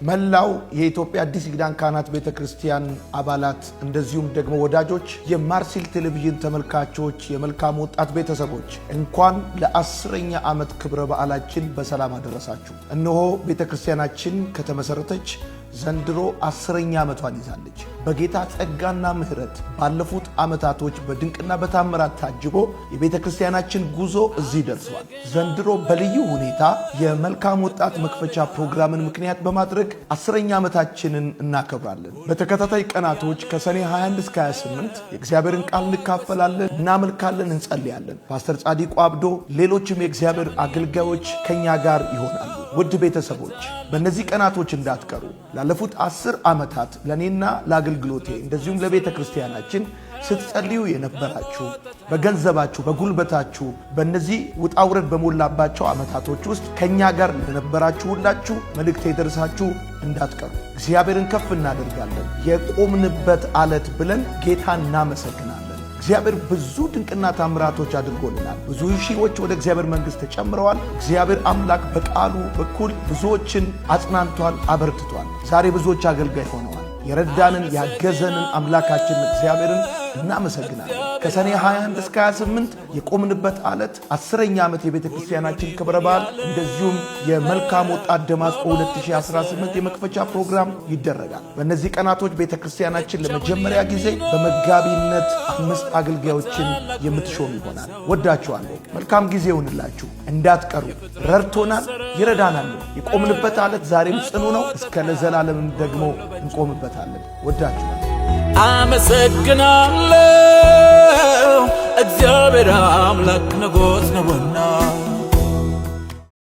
መላው የኢትዮጵያ አዲስ ኪዳን ካህናት ቤተክርስቲያን አባላት እንደዚሁም ደግሞ ወዳጆች የማርሲል ቴሌቪዥን ተመልካቾች የመልካም ወጣት ቤተሰቦች እንኳን ለ10ኛ ዓመት ክብረ በዓላችን በሰላም አደረሳችሁ። እነሆ ቤተክርስቲያናችን ከተመሰረተች ዘንድሮ 10ኛ ዓመቷን ይዛለች። በጌታ ጸጋና ምህረት ባለፉት ዓመታቶች በድንቅና በታምራት ታጅቦ የቤተክርስቲያናችን ጉዞ እዚህ ደርሷል። ዘንድሮ በልዩ ሁኔታ የመልካም ወጣት መክፈቻ ፕሮግራምን ምክንያት በማድረግ 10ኛ ዓመታችንን እናከብራለን። በተከታታይ ቀናቶች ከሰኔ 21 እስከ 28 የእግዚአብሔርን ቃል እንካፈላለን፣ እናመልካለን፣ እንጸልያለን። ፓስተር ጻዲቁ አብዶ ሌሎችም የእግዚአብሔር አገልጋዮች ከኛ ጋር ይሆናሉ። ውድ ቤተሰቦች በእነዚህ ቀናቶች እንዳትቀሩ። ላለፉት 10 ዓመታት ለኔና ለአገልግሎቴ እንደዚሁም ለቤተ ክርስቲያናችን ስትጸልዩ የነበራችሁ በገንዘባችሁ በጉልበታችሁ በእነዚህ ውጣውረድ በሞላባቸው ዓመታቶች ውስጥ ከኛ ጋር ለነበራችሁ ሁላችሁ መልእክት ይደርሳችሁ እንዳትቀሩ። እግዚአብሔርን ከፍ እናደርጋለን። የቆምንበት ዓለት ብለን ጌታን እናመሰግናለን። እግዚአብሔር ብዙ ድንቅና ታምራቶች አድርጎልናል። ብዙ ሺዎች ወደ እግዚአብሔር መንግሥት ተጨምረዋል። እግዚአብሔር አምላክ በቃሉ በኩል ብዙዎችን አጽናንቷል፣ አበርትቷል። ዛሬ ብዙዎች አገልጋይ ሆነዋል። የረዳንን ያገዘንን አምላካችን እግዚአብሔርን እናመሰግናለን። ከሰኔ 21 እስከ 28 የቆምንበት ዓለት 10ኛ ዓመት የቤተ ክርስቲያናችን ክብረ በዓል እንደዚሁም የመልካም ወጣት ደማስቆ 2018 የመክፈቻ ፕሮግራም ይደረጋል። በእነዚህ ቀናቶች ቤተ ክርስቲያናችን ለመጀመሪያ ጊዜ በመጋቢነት 5 አገልጋዮችን የምትሾም ይሆናል። ወዳችኋለሁ። መልካም ጊዜ ይሁንላችሁ። እንዳትቀሩ። ረድቶናል፣ ይረዳናል። የቆምንበት ዓለት ዛሬም ጽኑ ነው። እስከ ለዘላለምም ደግሞ እንቆምበታለን። ወዳችኋለሁ። አመሰግናለሁ እግዚአብሔር አምላክ ንጉሥ ነውና